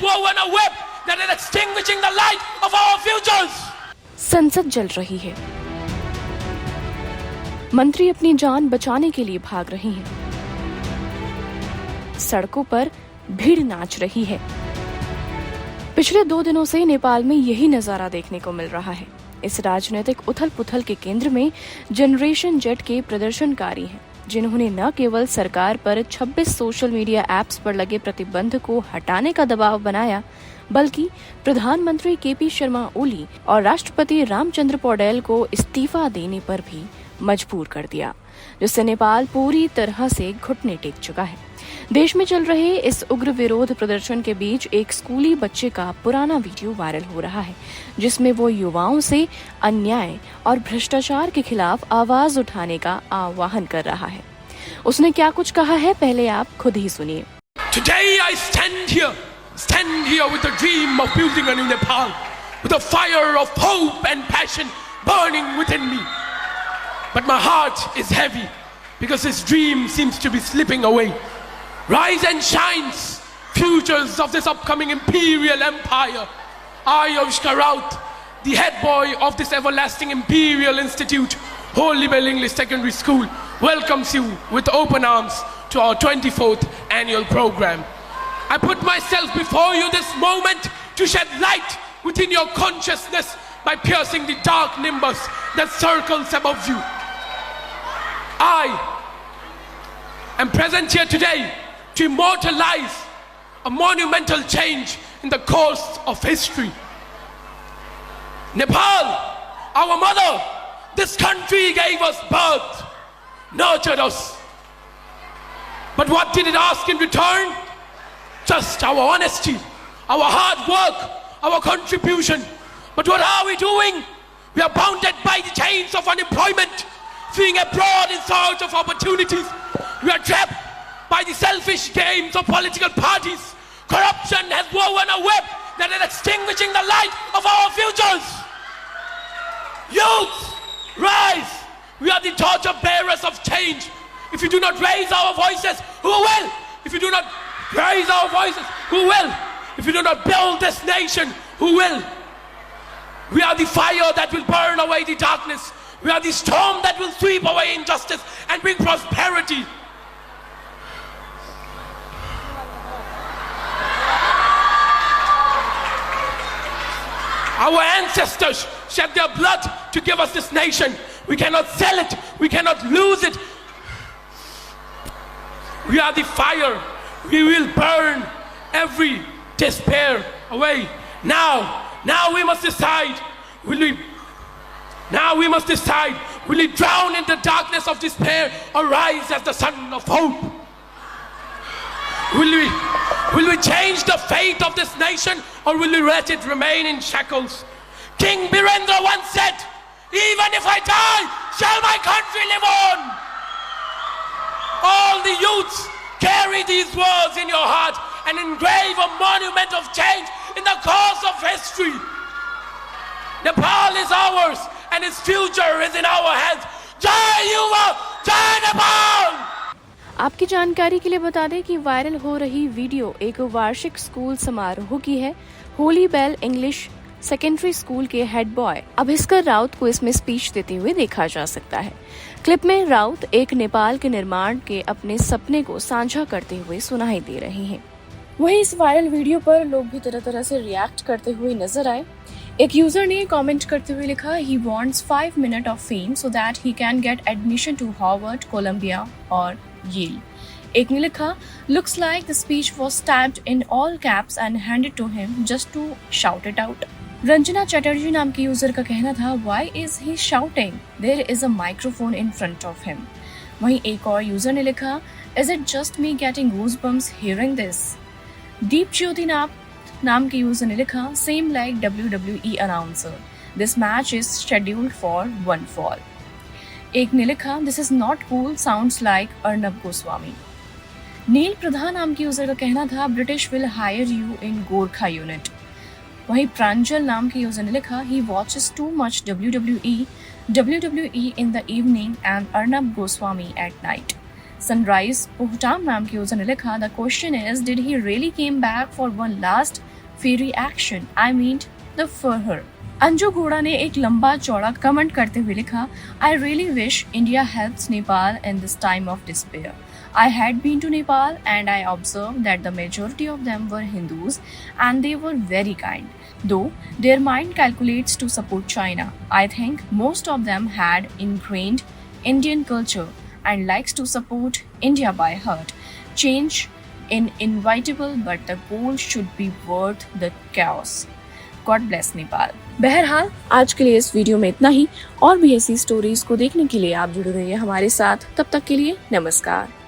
woven a web that is extinguishing the light of our futures. संसद जल रही है, मंत्री अपनी जान बचाने के लिए भाग रहे हैं, सड़कों पर भीड़ नाच रही है। पिछले 2 दिनों से नेपाल में यही नजारा देखने को मिल रहा है। इस राजनीतिक उथल पुथल के केंद्र में जनरेशन जेड के प्रदर्शनकारी हैं, जिन्होंने न केवल सरकार पर 26 सोशल मीडिया ऐप्स पर लगे प्रतिबंध को हटाने का दबाव बनाया, बल्कि प्रधानमंत्री केपी शर्मा ओली और राष्ट्रपति रामचंद्र पौडेल को इस्तीफा देने पर भी मजबूर कर दिया, जिससे नेपाल पूरी तरह से घुटने टेक चुका है। देश में चल रहे इस उग्र विरोध प्रदर्शन के बीच एक स्कूली बच्चे का पुराना वीडियो वायरल हो रहा है, जिसमें वो युवाओं से अन्याय और भ्रष्टाचार के खिलाफ आवाज उठाने का आह्वान कर रहा है। उसने क्या कुछ कहा है, पहले आप खुद ही सुनिए। Today I stand here with the dream of building a new Nepal, with a fire of hope and passion burning within me. But my heart is heavy because this dream seems to be slipping away. Rise and shines, futures of this upcoming imperial empire. I, Avishkar Raut, the head boy of this everlasting imperial institute, Holy Bell English Secondary School, welcomes you with open arms to our 24th annual program. I put myself before you this moment to shed light within your consciousness by piercing the dark nimbus that circles above you. I am present here today to immortalize a monumental change in the course of history. Nepal, our mother, this country gave us birth, nurtured us. But what did it ask in return? Just our honesty, our hard work, our contribution. But what are we doing? We are bounded by the chains of unemployment, fleeing abroad in search of opportunities. We are trapped by the selfish games of political parties. Corruption has woven a web that is extinguishing the light of our futures. Youth, rise! We are the torch bearers of change. If you do not raise our voices, who will? If you do not raise our voices, who will? If you do not build this nation, who will? We are the fire that will burn away the darkness. We are the storm that will sweep away injustice and bring prosperity. Our ancestors shed their blood to give us this nation. We cannot sell it. We cannot lose it. We are the fire. We will burn every despair away. Now we must decide. Will we drown in the darkness of despair or rise as the sun of hope? Will we change the fate of this nation or will we let it remain in shackles? King Birendra once said, even if I die, shall my country live on? All the youths, carry these words in your heart and engrave a monument of change in the course of history. Nepal is ours and its future is in our hands. Jai Yuva, Jai Nepal! आपकी जानकारी के लिए बता दें कि viral हो रही video एक वार्षिक स्कूल समारोह की है। Holy Bell English secondary school के हेड बॉय अभिष्कर राउत को इसमें स्पीच देते हुए देखा जा सकता है। क्लिप में राउत एक नेपाल के निर्माण के अपने सपने को साझा करते हुए सुनाई दे रहे हैं। वहीं इस वायरल वीडियो पर लोग भी तरह तरह से रिएक्ट करते हुए नजर आए। एक यूजर ने कमेंट करते हुए लिखा, he wants 5 minutes of fame so that he can get admission to Harvard, Columbia और Yale. एक ने लिखा, looks like the speech was typed in all caps and handed to him just to shout it out. Ranjana Chatterjee नाम के user का कहना था, why is he shouting? There is a microphone in front of him. वहीं एक और user ने लिखा, is it just me getting goosebumps hearing this? दीप ज्योति नाम के यूजर ने लिखा, same like WWE announcer. This match is scheduled for one fall. एक ने लिखा, this is not cool, sounds like Arnab Goswami. नील प्रधान नाम के यूजर का कहना था, British will hire you in Gorkha unit. वहीं प्रांजल नाम के यूजर ने लिखा, he watches too much WWE in the evening and Arnab Goswami at night. Sunrise पोहटाम नाम के यूजर ने लिखा, the question is, did he really came back for one last fiery action. I mean the furor. Anju घोड़ा ने एक लंबा चौड़ा कमेंट करते हुए लिखा, I really wish India helps Nepal in this time of despair. I had been to Nepal and I observed that the majority of them were Hindus and they were very kind. Though their mind calculates to support China, I think most of them had ingrained Indian culture and likes to support India by heart. Change is inevitable, but the goal should be worth the chaos. God bless Nepal. बहरहाल आज के लिए इस video में इतना ही। और भी ऐसी स्टोरीज को देखने के लिए आप जुड़े रहिए हमारे साथ। तब तक के लिए नमस्कार।